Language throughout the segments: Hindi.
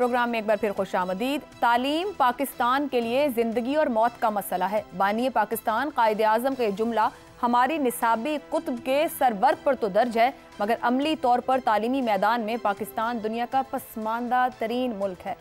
प्रोग्राम में एक बार फिर खुशामदीद। तालीम पाकिस्तान के लिए जिंदगी और मौत का मसला है। बानी पाकिस्तान कायदे आजम का ये जुमला हमारी निसाबी कुतुब के सरवर पर तो दर्ज है, मगर अमली तौर पर तालीमी मैदान में पाकिस्तान दुनिया का पसमानदा तरीन मुल्क है।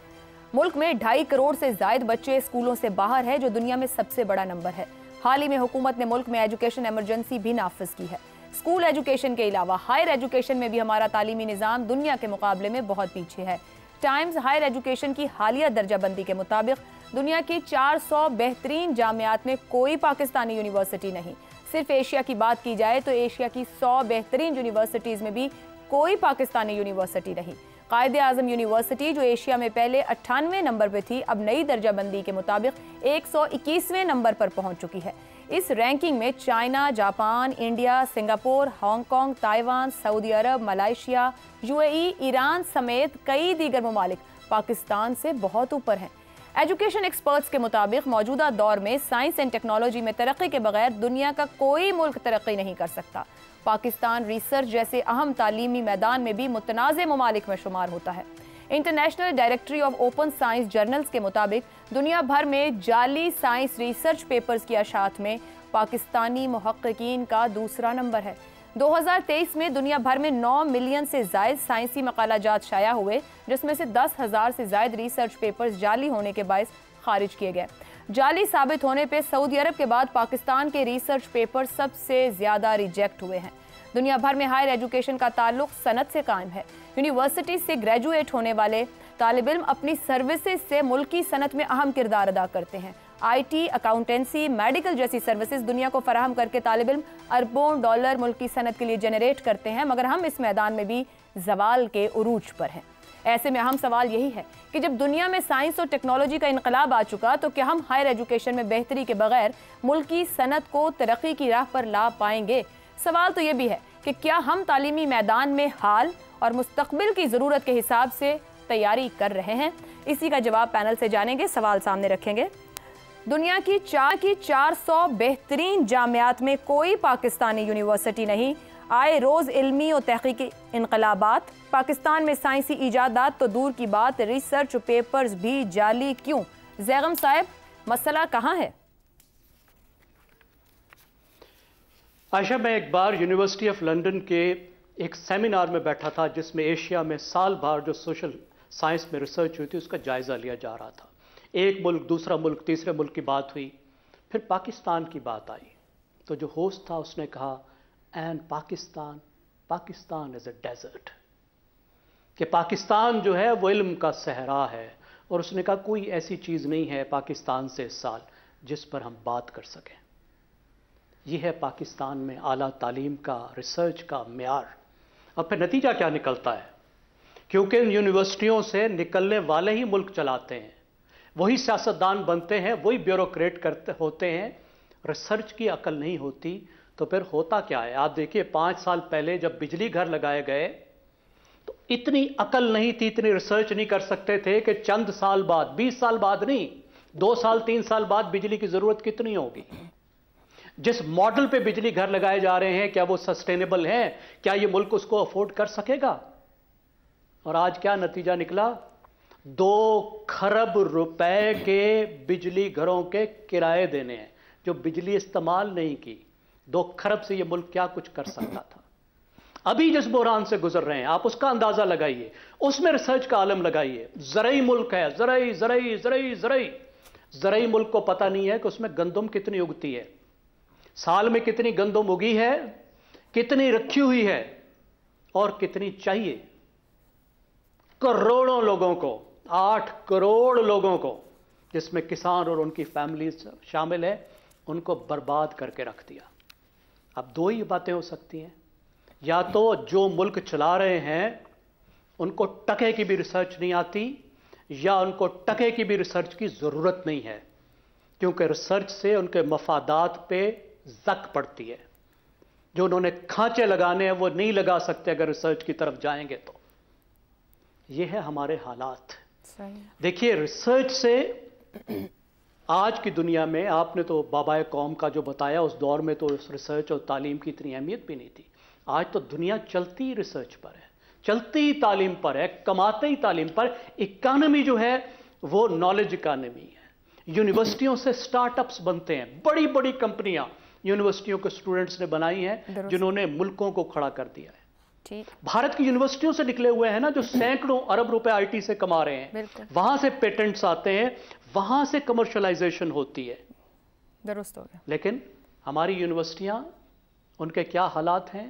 मुल्क में 2.5 करोड़ से ज्यादा बच्चे स्कूलों से बाहर है, जो दुनिया में सबसे बड़ा नंबर है। हाल ही में हुकूमत ने मुल्क में एजुकेशन इमरजेंसी भी नाफिज की है। स्कूल एजुकेशन के अलावा हायर एजुकेशन में भी हमारा तालीमी निज़ाम दुनिया के मुकाबले में बहुत पीछे है। टाइम्स हायर एजुकेशन की हालिया दर्जाबंदी के मुताबिक दुनिया की 400 बेहतरीन जामियात में कोई पाकिस्तानी यूनिवर्सिटी नहीं। सिर्फ एशिया की बात की जाए तो एशिया की 100 बेहतरीन यूनिवर्सिटीज़ में भी कोई पाकिस्तानी यूनिवर्सिटी नहीं। कायदे आजम यूनिवर्सिटी, जो एशिया में पहले 98वें नंबर पर थी, अब नई दर्जाबंदी के मुताबिक 121वें नंबर पर पहुंच चुकी है। इस रैंकिंग में China, Japan, India, Singapore, Hong Kong, Taiwan, Saudi Arab, Malaysia, UAE, Iran समेत कई दीगर ममालिक पाकिस्तान से बहुत ऊपर हैं। एजुकेशन एक्सपर्ट्स के मुताबिक मौजूदा दौर में साइंस एंड टेक्नोलॉजी में तरक्की के बगैर दुनिया का कोई मुल्क तरक्की नहीं कर सकता। पाकिस्तान रिसर्च जैसे अहम तालीमी मैदान में भी मुतनाज़ ममालिक में शुमार होता है। International directory of open science journals के मुताबिक दुनिया भर में जाली साइंस रिसर्च पेपर्स की अशात में पाकिस्तानी मुहक्किकीन का दूसरा नंबर है। 2023 में दुनिया भर में 9 मिलियन से ज़ायद साइंसी मकालाजात शाया हुए, जिसमें से 10,000 से ज़ायद रिसर्च पेपर्स जाली होने के बायस खारिज किए गए। जाली साबित होने पर सऊदी अरब के बाद पाकिस्तान के रिसर्च पेपर सबसे ज़्यादा रिजेक्ट हुए हैं। दुनिया भर में हायर एजुकेशन का ताल्लुक सनत से कायम है। यूनिवर्सिटी से ग्रेजुएट होने वाले तालिब इल्म अपनी सर्विसेज से मुल्की सनत में अहम किरदार अदा करते हैं। IT, अकाउंटेंसी, मेडिकल जैसी सर्विसेज दुनिया को फराहम करके तालिब इल्म अरबों डॉलर मुल्की सनत के लिए जनरेट करते हैं, मगर हम इस मैदान में भी जवाल के उरूज पर हैं। ऐसे में अहम सवाल यही है कि जब दुनिया में साइंस और टेक्नोलॉजी का इनकलाब आ चुका, तो क्या हम हायर एजुकेशन में बेहतरी के बगैर मुल्की सनत को तरक्की की राह पर ला पाएंगे? सवाल तो ये भी है कि क्या हम तालीमी मैदान में हाल और मुस्तकबिल की ज़रूरत के हिसाब से तैयारी कर रहे हैं? इसी का जवाब पैनल से जानेंगे, सवाल सामने रखेंगे। दुनिया की 400 बेहतरीन जामियात में कोई पाकिस्तानी यूनिवर्सिटी नहीं। आए रोज़ इल्मी और तहकीकी इनकलाबात, पाकिस्तान में साइंसी ईजादात तो दूर की बात, रिसर्च पेपर्स भी जाली क्यों? जैगम साहब, मसला कहाँ है? आयशा, मैं एक बार यूनिवर्सिटी ऑफ लंदन के एक सेमिनार में बैठा था, जिसमें एशिया में साल भर जो सोशल साइंस में रिसर्च हुई थी उसका जायज़ा लिया जा रहा था। एक मुल्क, दूसरा मुल्क, तीसरे मुल्क की बात हुई, फिर पाकिस्तान की बात आई। तो जो होस्ट था उसने कहा, and Pakistan is a desert, कि पाकिस्तान जो है वो इल्म का सहरा है। और उसने कहा कोई ऐसी चीज़ नहीं है पाकिस्तान से इस साल जिस पर हम बात कर सकें। यह है पाकिस्तान में आला तालीम का, रिसर्च का मेयार। अब फिर नतीजा क्या निकलता है? क्योंकि इन यूनिवर्सिटियों से निकलने वाले ही मुल्क चलाते हैं, वही सियासतदान बनते हैं, वही ब्यूरोक्रेट करते होते हैं। रिसर्च की अकल नहीं होती तो फिर होता क्या है? आप देखिए, 5 साल पहले जब बिजली घर लगाए गए तो इतनी अकल नहीं थी, इतनी रिसर्च नहीं कर सकते थे कि चंद साल बाद, 20 साल बाद नहीं, 2 साल 3 साल बाद बिजली की जरूरत कितनी होगी। जिस मॉडल पे बिजली घर लगाए जा रहे हैं, क्या वो सस्टेनेबल है? क्या ये मुल्क उसको अफोर्ड कर सकेगा? और आज क्या नतीजा निकला? 2 खरब रुपए के बिजली घरों के किराए देने हैं, जो बिजली इस्तेमाल नहीं की। 2 खरब से ये मुल्क क्या कुछ कर सकता था? अभी जिस बुहरान से गुजर रहे हैं, आप उसका अंदाजा लगाइए, उसमें रिसर्च का आलम लगाइए। ज़रई मुल्क है, ज़रई मुल्क को पता नहीं है कि उसमें गंदम कितनी उगती है, साल में कितनी गंदम उगी है, कितनी रखी हुई है और कितनी चाहिए। करोड़ों लोगों को, 8 करोड़ लोगों को, जिसमें किसान और उनकी फैमिलीज शामिल है, उनको बर्बाद करके रख दिया। अब 2 ही बातें हो सकती हैं, या तो जो मुल्क चला रहे हैं उनको टके की भी रिसर्च नहीं आती, या उनको टके की भी रिसर्च की ज़रूरत नहीं है, क्योंकि रिसर्च से उनके मफादात पे जक पड़ती है। जो उन्होंने खांचे लगाने हैं वो नहीं लगा सकते अगर रिसर्च की तरफ जाएंगे तो। ये है हमारे हालात। देखिए, रिसर्च से आज की दुनिया में, आपने तो बाबाए कौम का जो बताया, उस दौर में तो रिसर्च और तालीम की इतनी अहमियत भी नहीं थी। आज तो दुनिया चलती रिसर्च पर है। चलती तालीम पर है, कमाते ही तालीम पर। इकॉनमी जो है वो नॉलेज इकॉनमी है। यूनिवर्सिटियों से स्टार्टअप्स बनते हैं, बड़ी बड़ी कंपनियां यूनिवर्सिटियों के स्टूडेंट्स ने बनाई हैं, जिन्होंने मुल्कों को खड़ा कर दिया है। ठीक। भारत की यूनिवर्सिटियों से निकले हुए हैं ना, जो सैकड़ों अरब रुपए आईटी से कमा रहे हैं, वहां से पेटेंट्स आते हैं, वहां से कमर्शलाइजेशन होती है। दुरुस्त हो गया। लेकिन हमारी यूनिवर्सिटियां, उनके क्या हालात हैं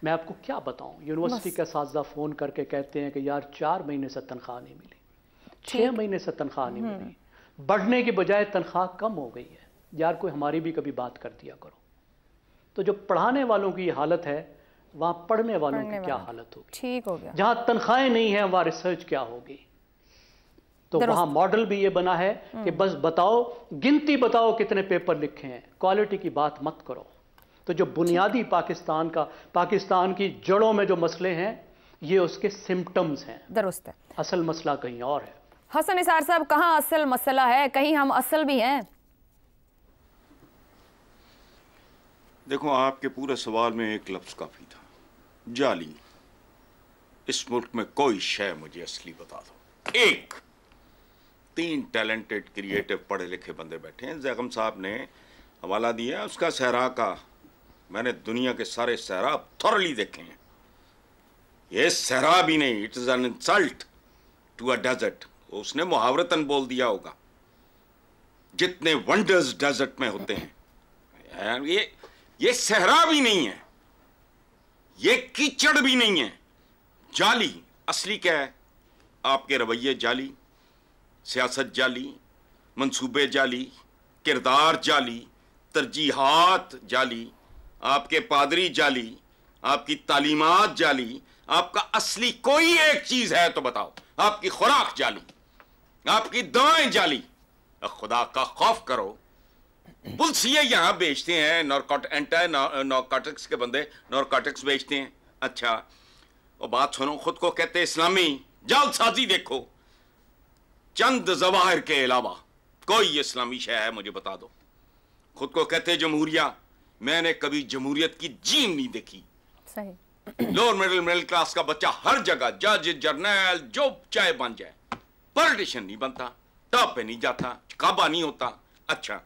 मैं आपको क्या बताऊं। यूनिवर्सिटी के असातिज़ा फोन करके कहते हैं कि यार 4 महीने से तनख्वाह नहीं मिली, 6 महीने से तनख्वाह नहीं मिली, बढ़ने की बजाय तनख्वाह कम हो गई है। यार कोई हमारी भी कभी बात कर दिया करो। तो जो पढ़ाने वालों की हालत है, वहां पढ़ने वालों की क्या हालत होगी। ठीक हो गया। जहां तनख्वाहें नहीं है वहां रिसर्च क्या होगी। तो वहां मॉडल भी ये बना है कि बस बताओ, गिनती बताओ कितने पेपर लिखे हैं, क्वालिटी की बात मत करो। तो जो बुनियादी पाकिस्तान की जड़ों में जो मसले हैं, ये उसके सिम्टम्स हैं। दुरुस्त है। असल मसला कहीं और है। हसन निसार साहब, कहां असल मसला है, कहीं हम असल भी हैं? देखो, आपके पूरे सवाल में एक लफ्ज काफी था, जाली। इस मुल्क में कोई शय मुझे असली बता दो। एक 3 टैलेंटेड क्रिएटिव पढ़े लिखे बंदे बैठे हैं। जैगम साहब ने हवाला दिया उसका सहरा का। मैंने दुनिया के सारे सहरा थॉरली देखे हैं। ये सहरा भी नहीं, it is an insult to a desert. उसने मुहावरतन बोल दिया होगा, जितने वंडर्स डेजर्ट में होते हैं। ये सहरा भी नहीं है, ये कीचड़ भी नहीं है। जाली। असली क्या है? आपके रवैये जाली, सियासत जाली, मंसूबे जाली, किरदार जाली, तरजीहात जाली, आपके पादरी जाली, आपकी तालीमात जाली। आपका असली कोई एक चीज है तो बताओ। आपकी खुराक जाली, आपकी दवाएं जाली। खुदा का खौफ करो। पुलिसिया यहां बेचते हैं नॉर्कोटिक्स के बंदे नॉर्कोटिक्स बेचते हैं। अच्छा, वो बात सुनो, खुद को कहते इस्लामी, जालसाजी देखो। चंद जवाहिर के अलावा कोई इस्लामी शय है मुझे बता दो। खुद को कहते जमहूरिया, मैंने कभी जमहूरियत की जीन नहीं देखी। सही। लोअर मिडिल क्लास का बच्चा हर जगह जज, जर्नल, जो चाहे बन जाए, पॉलिटिशियन नहीं बनता, टॉप पे नहीं जाता, काबा नहीं होता। अच्छा,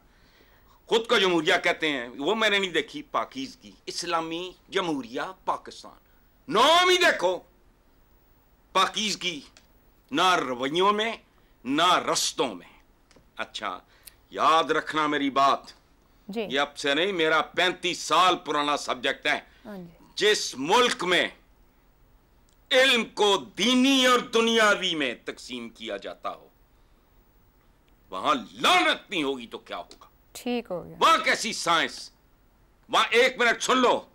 खुद को जमहूरिया कहते हैं, वो मैंने नहीं देखी। पाकीज़गी, इस्लामी जमहूरिया पाकिस्तान, नाम ही देखो। पाकीज़गी ना रवैयों में ना रस्तों में। अच्छा, याद रखना मेरी बात जी। ये अब से नहीं, मेरा 35 साल पुराना सब्जेक्ट है। जिस मुल्क में इल्म को दीनी और दुनियावी में तकसीम किया जाता हो, वहां लानत नहीं होगी तो क्या होगा। ठीक हो गया। वहां कैसी साइंस। वहां एक मिनट सुन लो,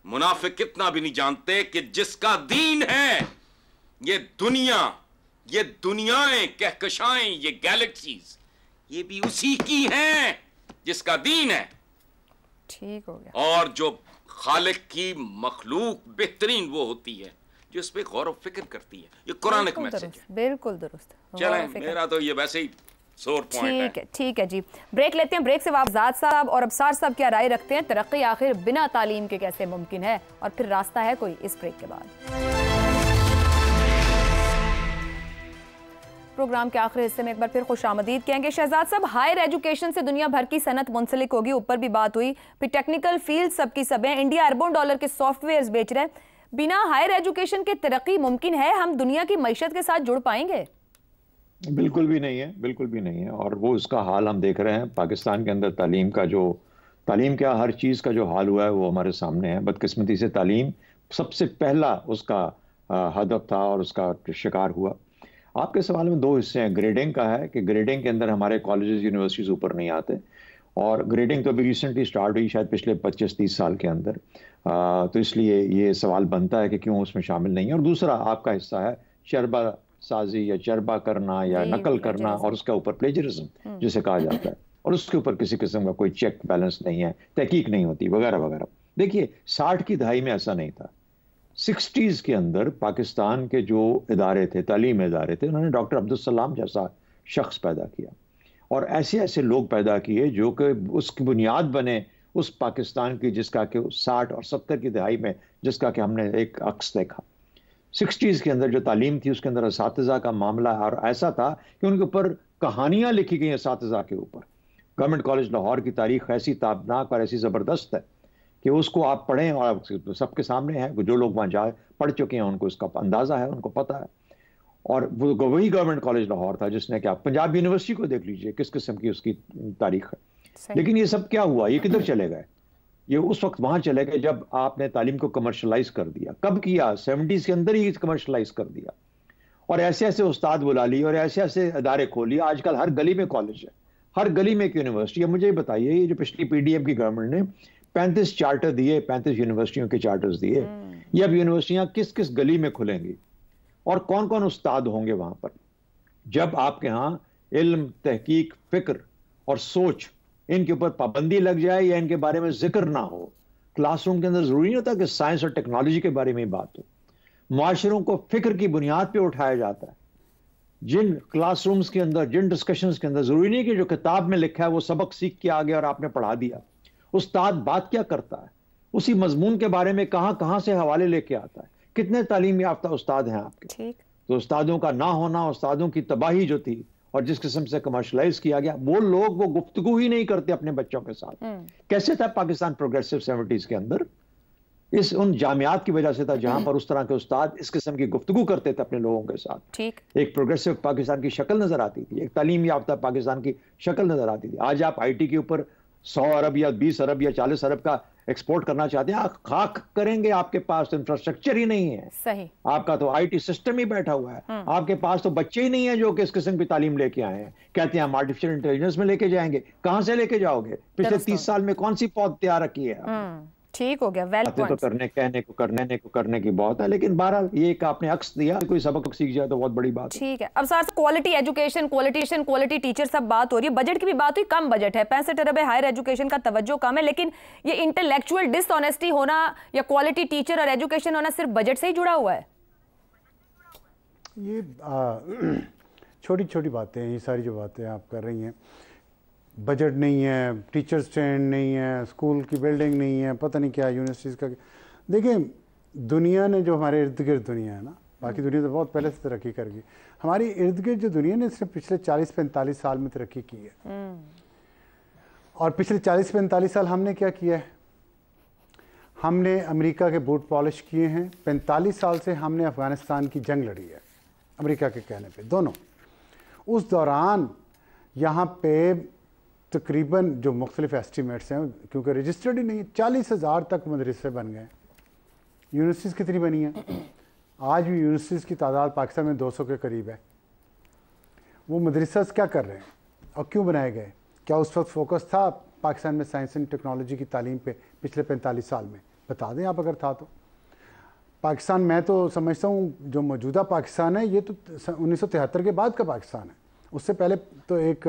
मुनाफिक कितना भी नहीं जानते कि जिसका दीन है, ये दुनिया, ये दुनियाएं, कहकशाएं, ये गैलेक्सीज, ये भी उसी की हैं जिसका दीन है। ठीक हो गया। और जो खालिक की मखलूक बेहतरीन वो होती है जो इस पे गौर व फिक्र करती है। ये कुरानिक मैसेज है। बिल्कुल दुरुस्त। चलें, मेरा तो ये वैसे ही सोर पॉइंट है। ठीक है जी, ब्रेक लेते हैं। ब्रेक से वापस आजाद साहब और अबसार साहब क्या राय रखते हैं, तरक्की आखिर बिना तालीम के कैसे मुमकिन है, और फिर रास्ता है कोई, इस ब्रेक के बाद। प्रोग्राम के आखिरी हिस्से में एक बार फिर खुशामदीद कहेंगे। शहजाद साहब, हायर एजुकेशन से दुनिया भर की सनत मुंसलिक होगी, ऊपर भी बात हुई, फिर टेक्निकल फील्ड सबकी सब है। इंडिया अरबों डॉलर के सॉफ्टवेयर बेच रहे हैं। बिना हायर एजुकेशन के तरक्की मुमकिन है? हम दुनिया की मईशत के साथ जुड़ पाएंगे? बिल्कुल भी नहीं है, बिल्कुल भी नहीं है। और वो उसका हाल हम देख रहे हैं पाकिस्तान के अंदर। तालीम क्या, हर चीज़ का जो हाल हुआ है वो हमारे सामने है। बदकिस्मती से तालीम सबसे पहला उसका हदफ था और उसका शिकार हुआ। आपके सवाल में 2 हिस्से हैं। ग्रेडिंग का है कि ग्रेडिंग के अंदर हमारे कॉलेजेस यूनिवर्सिटीज़ ऊपर नहीं आते, और ग्रेडिंग तो अभी रिसेंटली स्टार्ट हुई, शायद पिछले 25-30 साल के अंदर। तो इसलिए ये सवाल बनता है कि क्यों उसमें शामिल नहीं है। और दूसरा आपका हिस्सा है चरबा साजी या चरबा करना या नकल करना, और उसके ऊपर प्लेजरिज्म जिसे कहा जाता है, और उसके ऊपर किसी किस्म का कोई चेक बैलेंस नहीं है, तहकीक नहीं होती, वगैरह वगैरह। देखिए, 60 की दहाई में ऐसा नहीं था। 60s के अंदर पाकिस्तान के जो इदारे थे, तालीम इदारे थे, उन्होंने डॉक्टर अब्दुल सलाम जैसा शख्स पैदा किया, और ऐसे ऐसे लोग पैदा किए जो कि उसकी बुनियाद बने उस पाकिस्तान की जिसका कि 60 और 70 की दहाई में जिसका कि हमने एक अक्स देखा। 60s के अंदर जो तालीम थी उसके अंदर असातिज़ा का मामला, और ऐसा था कि उनके ऊपर कहानियां लिखी गई असातिज़ा के ऊपर। गवर्नमेंट कॉलेज लाहौर की तारीख ऐसी ताबनाक और ऐसी ज़बरदस्त है कि उसको आप पढ़ें, और सबके सामने है, जो लोग वहाँ जा पढ़ चुके हैं उनको इसका अंदाज़ा है, उनको पता है। और वही गवर्नमेंट कॉलेज लाहौर था जिसने, क्या पंजाब यूनिवर्सिटी को देख लीजिए किस किस्म की उसकी तारीख है। लेकिन ये सब क्या हुआ, ये किधर चले गए? ये उस वक्त वहां चले गए जब आपने तालीम को कमर्शलाइज कर दिया। कब किया? 70s के अंदर ही कमर्शलाइज कर दिया, और ऐसे ऐसे उस्ताद बुला लिए और ऐसे ऐसे अदारे खोल लिए। आजकल हर गली में कॉलेज है, हर गली में एक यूनिवर्सिटी है। मुझे बताइए, ये जो पिछली पीडीएम की गवर्नमेंट ने 35 चार्टर दिए, 35 यूनिवर्सिटियों के चार्टर्स दिए, ये अब यूनिवर्सिटियां किस किस गली में खुलेंगी और कौन कौन उस्ताद होंगे वहां पर? जब आपके यहाँ इल्म, तहकीक, फिक्र और सोच, इनके ऊपर पाबंदी लग जाए या इनके बारे में जिक्र ना हो। क्लासरूम के अंदर जरूरी नहीं होता कि साइंस और टेक्नोलॉजी के बारे में ही बात हो। मुआशरों को फिक्र की बुनियाद पे उठाया जाता है। जिन क्लासरूम्स के अंदर, जिन डिस्कशंस के अंदर, जरूरी नहीं कि जो किताब में लिखा है वो सबक सीख के आ गया और आपने पढ़ा दिया। उस्ताद बात क्या करता है, उसी मजमून के बारे में कहां कहां से हवाले लेके आता है। कितने तालीम याफ्ता उस्ताद हैं आपके? ठीक। तो उस्तादों का ना होना, उस्तादों की तबाही जो थी और जिस किस्म से कमर्शलाइज किया गया, वो लोग वो गुफ्तगू ही नहीं करते अपने बच्चों के साथ। कैसे था पाकिस्तान प्रोग्रेसिव 70s के अंदर? इस उन जामियात की वजह से था जहां पर उस तरह के उस्ताद इस किस्म की गुफ्तगू करते थे अपने लोगों के साथ। ठीक। एक प्रोग्रेसिव पाकिस्तान की शक्ल नजर आती थी, एक तालीम याफ्ता पाकिस्तान की शक्ल नजर आती थी। आज आप आईटी के ऊपर 100 अरब या 20 अरब या 40 अरब का एक्सपोर्ट करना चाहते हैं, खाक करेंगे। आपके पास इंफ्रास्ट्रक्चर ही नहीं है। सही। आपका तो आईटी सिस्टम ही बैठा हुआ है। आपके पास तो बच्चे ही नहीं है जो कि इस किस्म की तालीम लेके आए हैं। कहते हैं हम आर्टिफिशियल इंटेलिजेंस में लेके जाएंगे। कहां से लेके जाओगे? पिछले 30 साल में कौन सी पौध तैयार रखी है? ठीक हो गया, वेल पॉइंट। तो करने की बहुत है, लेकिन बहरहाल ये एक आपने अक्स दिया, कोई सबक सीख जाए तो बहुत बड़ी बात है। ठीक है। अब sir, quality education, quality teacher सब बात हो रही है, बजट की भी बात हुई। कम बजट है, 65 अरब है, हायर एजुकेशन का तवज्जो कम है, लेकिन ये इंटेलेक्चुअल डिसऑनेस्टी होना या क्वालिटी टीचर और एजुकेशन होना सिर्फ बजट से ही जुड़ा हुआ है? ये छोटी छोटी बातें हैं, ये सारी जो बातें आप कर रही हैं। बजट नहीं है, टीचर स्टैंड नहीं है, स्कूल की बिल्डिंग नहीं है, पता नहीं क्या यूनिवर्सिटीज़ का। देखिए, दुनिया ने जो हमारे इर्द गिर्द दुनिया है ना, बाकी दुनिया तो बहुत पहले से तरक्की कर गई। हमारी इर्द गिर्द जो दुनिया ने सिर्फ पिछले 40-45 साल में तरक्की की है। और पिछले 40-45 साल हमने क्या किया है? हमने अमेरिका के बूट पॉलिश किए हैं। 45 साल से हमने अफ़गानिस्तान की जंग लड़ी है, अमेरिका के कहने पे, दोनों। उस दौरान यहाँ पे तकरीबन जो मुख्तलिफ एस्टीमेट्स हैं, क्योंकि रजिस्टर्ड ही नहीं है, 40,000 तक मदरसे बन गए। यूनिवर्सिटीज़ कितनी बनी हैं? आज भी यूनिवर्सिटीज़ की तादाद पाकिस्तान में 200 के करीब है। वो मदरसास क्या कर रहे हैं और क्यों बनाए गए? क्या उस वक्त फोकस था पाकिस्तान में साइंस एंड टेक्नोलॉजी की तालीम पे पिछले 45 साल में? बता दें आप अगर था तो। पाकिस्तान, मैं तो समझता हूँ जो मौजूदा पाकिस्तान है ये तो 1973 के बाद का पाकिस्तान है। उससे पहले तो एक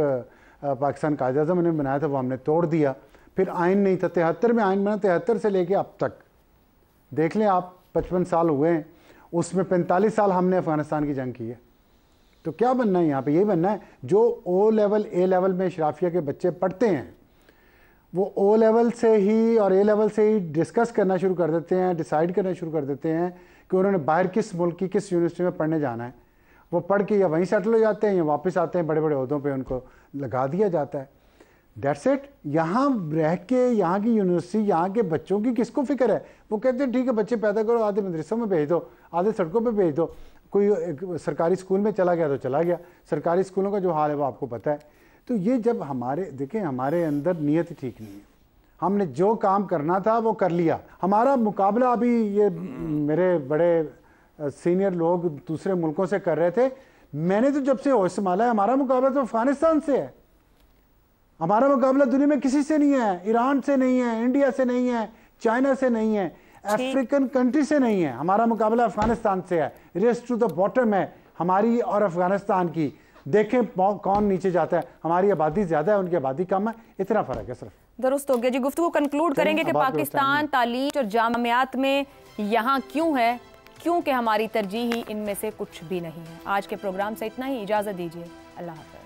पाकिस्तान कायदे आज़म ने बनाया था, वो हमने तोड़ दिया। फिर आइन नहीं था, 73 में आइन बना, 73 से लेके अब तक देख लें आप, 55 साल हुए हैं। उसमें 45 साल हमने अफ़गानिस्तान की जंग की है। तो क्या बनना है यहाँ पे? यही बनना है जो ओ लेवल, ए लेवल में शराफिया के बच्चे पढ़ते हैं, वो ओ लेवल से ही और ए लेवल से ही डिस्कस करना शुरू कर देते हैं, डिसाइड करना शुरू कर देते हैं कि उन्होंने बाहर किस मुल्क की किस यूनिवर्सिटी में पढ़ने जाना है। वो पढ़ के या वहीं सेटल हो जाते हैं या वापस आते हैं, बड़े बड़े ओहदों पे उनको लगा दिया जाता है। That's it. यहाँ रह के यहाँ की यूनिवर्सिटी, यहाँ के बच्चों की किसको फिक्र है? वो कहते हैं ठीक है बच्चे पैदा करो, आधे मदरसों में भेज दो, आधे सड़कों पे भेज दो। कोई सरकारी स्कूल में चला गया तो चला गया। सरकारी स्कूलों का जो हाल है वो आपको पता है। तो ये जब हमारे, देखें, हमारे अंदर नीयत ठीक नहीं है। हमने जो काम करना था वो कर लिया। हमारा मुकाबला अभी ये मेरे बड़े सीनियर लोग दूसरे मुल्कों से कर रहे थे। मैंने तो जब से होश संभाला है, हमारा मुकाबला तो अफगानिस्तान से है। हमारा मुकाबला दुनिया में किसी से नहीं है। ईरान से नहीं है, इंडिया से नहीं है, चाइना से नहीं है, अफ्रीकन कंट्री से नहीं है। हमारा मुकाबला अफगानिस्तान से है। रेस टू द बॉटम है हमारी और अफगानिस्तान की। देखें कौन नीचे जाता है। हमारी आबादी ज्यादा है, उनकी आबादी कम है, इतना फर्क है सिर्फ। दुरुस्त हो गया जी। गुफ्तगू कंक्लूड करेंगे कि पाकिस्तान तालीम और जामियात में यहाँ क्यों है, क्योंकि हमारी तरजीह ही इनमें से कुछ भी नहीं है। आज के प्रोग्राम से इतना ही, इजाजत दीजिए। अल्लाह हाफ़िज़।